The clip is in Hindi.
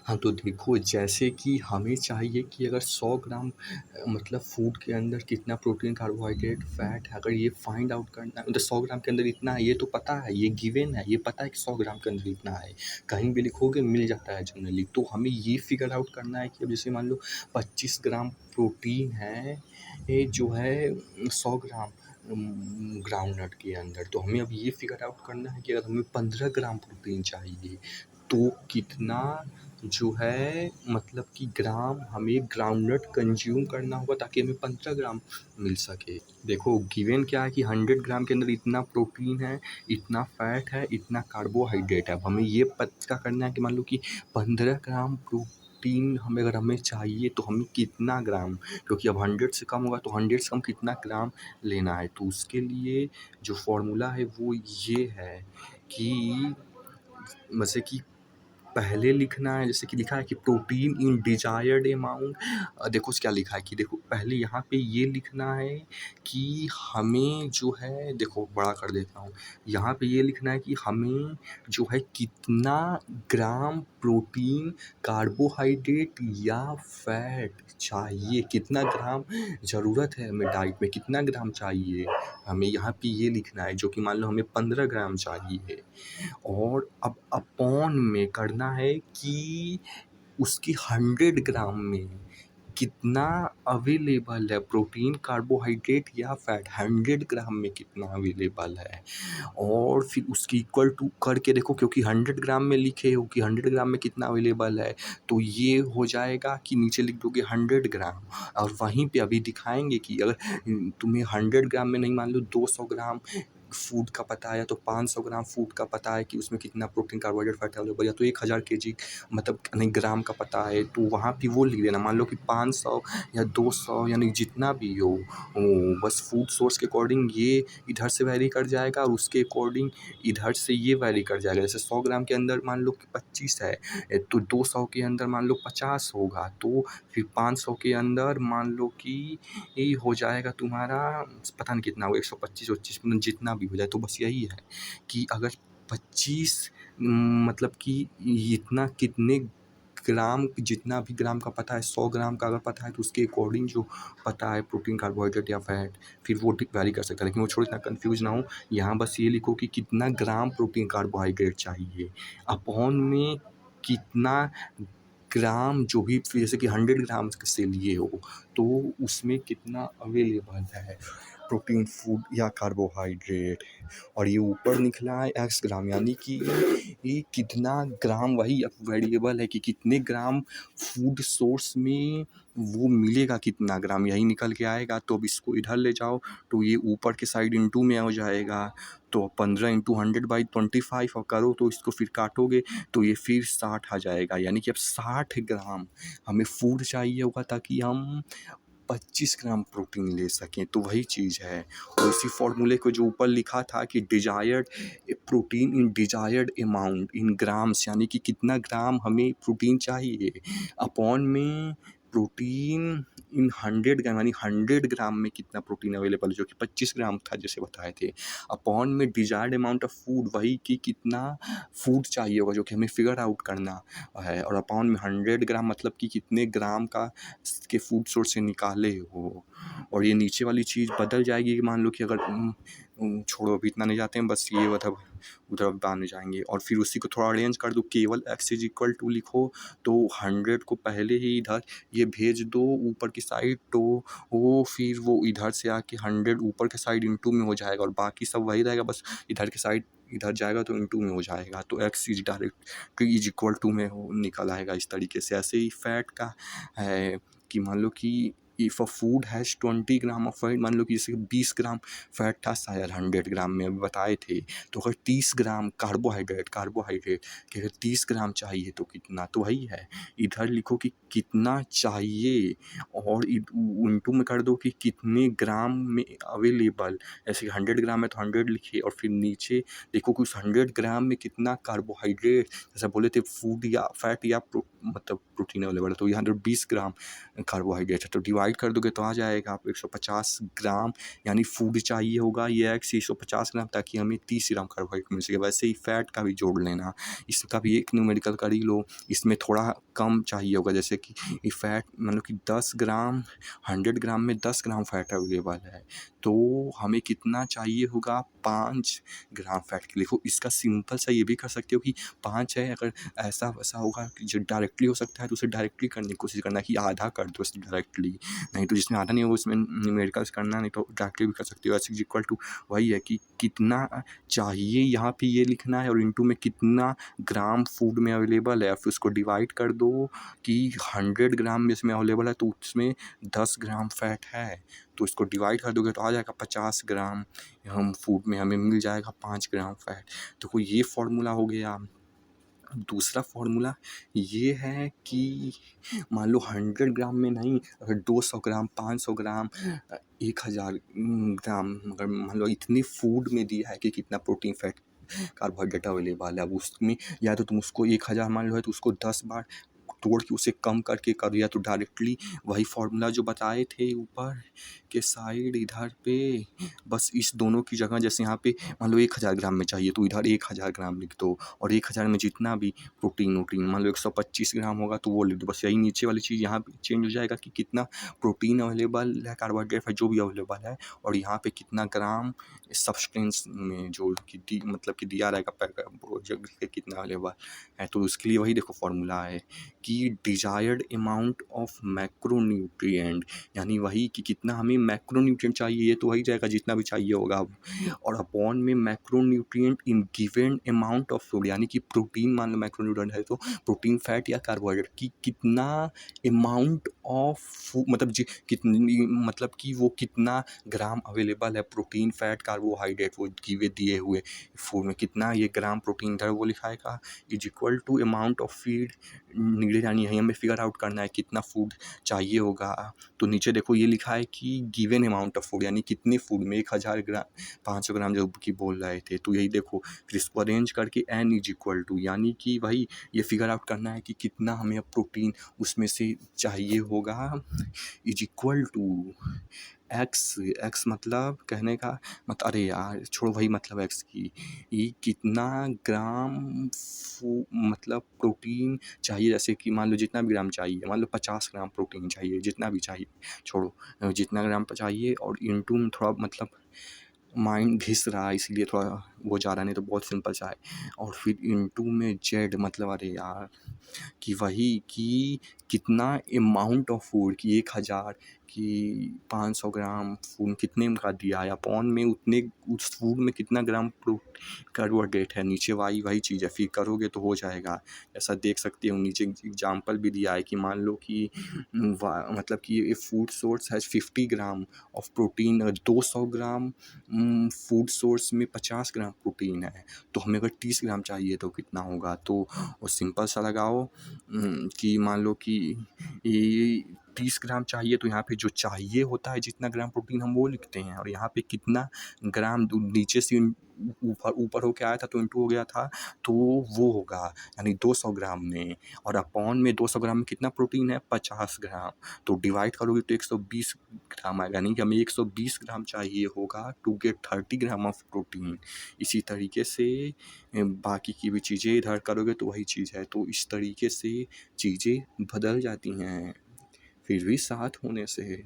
हाँ, तो देखो जैसे कि हमें चाहिए कि अगर 100 ग्राम मतलब फूड के अंदर कितना प्रोटीन, कार्बोहाइड्रेट, फैट है, अगर ये फाइंड आउट करना है मतलब 100 ग्राम के अंदर इतना है, ये तो पता है, ये गिवन है, ये पता है कि 100 ग्राम के अंदर इतना है। कहीं भी लिखोगे मिल जाता है जनरली। तो हमें ये फिगर आउट करना है कि अब जैसे मान लो 25 ग्राम प्रोटीन है, ये जो है 100 ग्राम ग्राउंडनट के अंदर। तो हमें अब ये फिगर आउट करना है कि अगर हमें 15 ग्राम प्रोटीन चाहिए तो कितना जो है मतलब कि ग्राम हमें ग्राउंडनट कंज्यूम करना होगा ताकि हमें 15 ग्राम मिल सके। देखो गिवन क्या है कि 100 ग्राम के अंदर इतना प्रोटीन है, इतना फैट है, इतना कार्बोहाइड्रेट है। अब हमें ये पता करना है कि मान लो कि 15 ग्राम प्रोटीन हमें चाहिए तो हमें कितना ग्राम, क्योंकि अब 100 से कम होगा तो 100 से कम कितना ग्राम लेना है। तो उसके लिए जो फॉर्मूला है वो ये है कि जैसे कि पहले लिखना है, जैसे कि लिखा है कि प्रोटीन इन डिजायर्ड अमाउंट। देखो क्या लिखा है कि देखो पहले यहाँ पे ये लिखना है कि हमें जो है, देखो बड़ा कर देता हूँ, यहाँ पे ये लिखना है कि हमें जो है कितना ग्राम प्रोटीन, कार्बोहाइड्रेट या फैट चाहिए, कितना ग्राम ज़रूरत है हमें डाइट में, कितना ग्राम चाहिए हमें, यहाँ पे ये लिखना है। जो कि मान लो हमें 15 ग्राम चाहिए और अब अपॉन में करना है कि उसकी 100 ग्राम में कितना अवेलेबल है प्रोटीन, कार्बोहाइड्रेट या फैट, 100 ग्राम में कितना अवेलेबल है। और फिर उसकी इक्वल टू करके देखो, क्योंकि 100 ग्राम में लिखे हो कि 100 ग्राम में कितना अवेलेबल है, तो ये हो जाएगा कि नीचे लिख दोगे 100 ग्राम। और वहीं पे अभी दिखाएंगे कि अगर तुम्हें 100 ग्राम में नहीं, मान लो 200 ग्राम फूड का पता है, या तो 500 ग्राम फूड का पता है कि उसमें कितना प्रोटीन, कार्बोहाइड्रेट, फैट अवेलेबल, या तो 1000 केजी मतलब नहीं ग्राम का पता है, तो वहाँ पे वो लिख देना। मान लो कि 500 या 200 यानी जितना भी हो, बस फूड सोर्स के अकॉर्डिंग ये इधर से वैरी कर जाएगा और उसके अकॉर्डिंग इधर से ये वैरी कर जाएगा। जैसे 100 ग्राम के अंदर मान लो कि 25 है, तो 200 के अंदर मान लो 50 होगा, तो फिर 500 के अंदर मान लो कि ये हो जाएगा तुम्हारा, पता नहीं कितना होगा, 125-25 मतलब जितना भी हो जाए। तो बस यही है कि अगर 25 मतलब कि इतना कितने ग्राम, जितना भी ग्राम का पता है, 100 ग्राम का अगर पता है तो उसके अकॉर्डिंग जो पता है प्रोटीन, कार्बोहाइड्रेट या फैट, फिर वो वैरी कर सकता है। लेकिन वो छोड़ो, इतना कन्फ्यूज ना हो। यहाँ बस ये लिखो कि कितना ग्राम प्रोटीन, कार्बोहाइड्रेट चाहिए, अपॉन में कितना ग्राम, जो भी फिर जैसे कि 100 ग्राम से लिए हो तो उसमें कितना अवेलेबल है प्रोटीन, फूड या कार्बोहाइड्रेट। और ये ऊपर निकला है एक्स ग्राम, यानी कि ये कितना ग्राम, वही अब वेरिएबल है कि कितने ग्राम फूड सोर्स में वो मिलेगा, कितना ग्राम यही निकल के आएगा। तो अब इसको इधर ले जाओ तो ये ऊपर के साइड इंटू में हो जाएगा, तो 15 इंटू 100/25 और करो तो इसको फिर काटोगे तो ये फिर 60 आ जाएगा। यानी कि अब 60 ग्राम हमें फूड चाहिए होगा ताकि हम 25 ग्राम प्रोटीन ले सकें। तो वही चीज़ है। और इसी फॉर्मूले को जो ऊपर लिखा था कि desired protein in desired amount in grams, यानी कि कितना ग्राम हमें प्रोटीन चाहिए, अपॉन में प्रोटीन इन 100 ग्राम, यानी 100 ग्राम में कितना प्रोटीन अवेलेबल है, जो कि 25 ग्राम था जैसे बताए थे, अपॉन में डिजायर्ड अमाउंट ऑफ फूड, वही कि कितना फूड चाहिए होगा जो कि हमें फिगर आउट करना है, और अपॉन में 100 ग्राम मतलब कि कितने ग्राम का के फूड सोर्स से निकाले हो। और ये नीचे वाली चीज़ बदल जाएगी कि मान लो कि अगर छोड़ो अभी इतना नहीं जाते हैं, बस ये मतलब उधर दाने जाएंगे। और फिर उसी को थोड़ा अरेंज कर दो, केवल x इज इक्वल टू लिखो, तो 100 को पहले ही इधर ये भेज दो ऊपर की साइड, तो वो फिर वो इधर से आके 100 ऊपर के साइड इंटू में हो जाएगा और बाकी सब वही रहेगा, बस इधर के साइड इधर जाएगा तो इंटू में हो जाएगा। तो x is direct is equal to में हो निकल आएगा इस तरीके से। ऐसे ही फैट का है कि मान लो कि if a food has 20 gram of fat, मान लो कि जैसे 20 ग्राम फैट था शायद 100 ग्राम में, अभी बताए थे, तो अगर 30 ग्राम कार्बोहाइड्रेट कि अगर 30 ग्राम चाहिए तो कितना, तो वही है, इधर लिखो कि कितना चाहिए और इंटू में कर दो कि कितने ग्राम में अवेलेबल। ऐसे 100 ग्राम है तो 100 लिखिए और फिर नीचे देखो कि उस 100 ग्राम में कितना कार्बोहाइड्रेट, जैसा बोले थे फूड या फैट या मतलब प्रोटीन अवेलेबल है, तो यहाँ 20 ग्राम कार्बोहाइड्रेट है, तो डिवाइड डिवाइड कर दोगे तो आ जाएगा आपको 150 ग्राम यानी फूड चाहिए होगा ये एग्स 150 ग्राम, ताकि हमें 30 ग्राम कार्बोहाइड्रेट मिल सके। वैसे ही फैट का भी जोड़ लेना, इसका भी एक न्यूमेरिकल कर ही लो। इसमें थोड़ा कम चाहिए होगा, जैसे कि ये फैट मतलब कि 10 ग्राम 100 ग्राम में 10 ग्राम फैट अवेलेबल है, तो हमें कितना चाहिए होगा 5 ग्राम फैट के लिए। देखो इसका सिंपल सा ये भी कर सकते हो कि 5 है, अगर ऐसा वैसा होगा कि जो डायरेक्टली हो सकता है तो उसे डायरेक्टली करने की कोशिश करना कि आधा कर दो इसे डायरेक्टली, नहीं तो जिसमें आधा नहीं हो उसमें न्यूमेरिकल्स करना, नहीं तो डायरेक्टली भी कर सकते हो। ऐसे इक्वल टू वही है कि कितना चाहिए यहाँ पे ये लिखना है और इनटू में कितना ग्राम फूड में अवेलेबल है, फिर उसको डिवाइड कर दो कि 100 ग्राम में इसमें अवेलेबल है तो उसमें 10 ग्राम फैट है, तो इसको डिवाइड कर दोगे तो आ जाएगा 50 ग्राम। हम फूड में हमें मिल जाएगा 5 ग्राम फैट। तो कोई ये फॉर्मूला हो गया। दूसरा फॉर्मूला ये है कि मान लो 100 ग्राम में नहीं, अगर 200 ग्राम 500 ग्राम 1000 ग्राम अगर मान लो इतनी फूड में दिया है कि कितना प्रोटीन फैट कार्बोहाइड्रेट अवेलेबल है, अब उसमें या तो तुम उसको 1000 मान लो है तो उसको 10 बार तोड़ के उसे कम करके कर, या तो डायरेक्टली वही फॉर्मूला जो बताए थे ऊपर के साइड इधर पे, बस इस दोनों की जगह जैसे यहाँ पे मान लो 1000 ग्राम में चाहिए तो इधर 1000 ग्राम लिख दो, और 1000 में जितना भी प्रोटीन वोटीन मान लो 125 ग्राम होगा तो वो लिख दो। बस यही नीचे वाली चीज़ यहाँ पे चेंज हो जाएगा कि कितना प्रोटीन अवेलेबल है, कार्बोहाइड्रेट है जो भी अवेलेबल है, और यहाँ पे कितना ग्राम सब्सटेंस में जो कि मतलब कि दिया रहेगा प्रोजेक्ट के कितना अवेलेबल है। तो उसके लिए वही देखो फॉर्मूला है कि डिजायर्ड अमाउंट ऑफ मैक्रोन्यूट्रिएंट, यानी वही कि कितना हमें मैक्रोन्यूट्रिएंट चाहिए, ये तो वही जाएगा जितना भी चाहिए होगा, और अपॉन में macronutrient in given amount of food, यानी कि प्रोटीन मान लो मैक्रोन्यूट्रिएंट है तो प्रोटीन फैट या कार्बोहाइड्रेट की कितना अमाउंट ऑफ फूड, मतलब कितनी मतलब कि वो कितना ग्राम अवेलेबल है प्रोटीन फैट कार्बोहाइड्रेट वो दिए हुए फूड में कितना ये ग्राम प्रोटीन था वो लिखाएगा, is equal to amount of feed needed, यानी यही हमें फिगर आउट करना है कितना फूड चाहिए होगा। तो नीचे देखो ये लिखा है कि गिवन अमाउंट ऑफ फूड, यानी कितने फूड में 1000 ग्राम 500 ग्राम जो कि बोल रहे थे, तो यही देखो फिर इसको अरेंज करके n इज इक्वल टू, यानी कि वही ये फिगर आउट करना है कि कितना हमें प्रोटीन उसमें से चाहिए होगा, इज इक्वल टू एक्स मतलब कहने का अरे यार छोड़ो वही मतलब एक्स की, ये कितना ग्राम मतलब प्रोटीन चाहिए, जैसे कि मान लो जितना भी ग्राम चाहिए, मान लो 50 ग्राम प्रोटीन चाहिए, जितना भी चाहिए छोड़ो जितना ग्राम चाहिए, और इनटू में थोड़ा मतलब माइंड घिस रहा है इसलिए थोड़ा वो जा रहा, नहीं तो बहुत सिंपल सा है, और फिर इनटू में जेड मतलब अरे यार कि वही कि कितना अमाउंट ऑफ फूड कि 1000 कि 500 ग्राम फूड कितने का दिया है, अपॉन में उतने उस फूड में कितना ग्राम कार्बोहाइड्रेट है, नीचे वही चीज़ है, फिर करोगे तो हो जाएगा। ऐसा देख सकते हो नीचे एग्जाम्पल भी दिया है कि मान लो कि मतलब कि ये फूड सोर्स है 50 ग्राम of protein, 200 gram food source में 50 ग्राम प्रोटीन है, तो हमें अगर 30 ग्राम चाहिए तो कितना होगा, तो वो सिंपल सा लगाओ कि मान लो कि ये 30 ग्राम चाहिए तो यहाँ पे जो चाहिए होता है जितना ग्राम प्रोटीन हम वो लिखते हैं, और यहाँ पे कितना ग्राम नीचे से ऊपर होके आया था तो इंटू हो गया था, तो वो होगा यानी 200 ग्राम में, और अपॉन में 200 ग्राम में कितना प्रोटीन है 50 ग्राम, तो डिवाइड करोगे तो 120 ग्राम आएगा, यानी कि हमें 120 ग्राम चाहिए होगा to get 30 gram of protein. इसी तरीके से बाकी की भी चीज़ें इधर करोगे तो वही चीज़ है, तो इस तरीके से चीज़ें बदल जाती हैं फिर भी साथ होने से।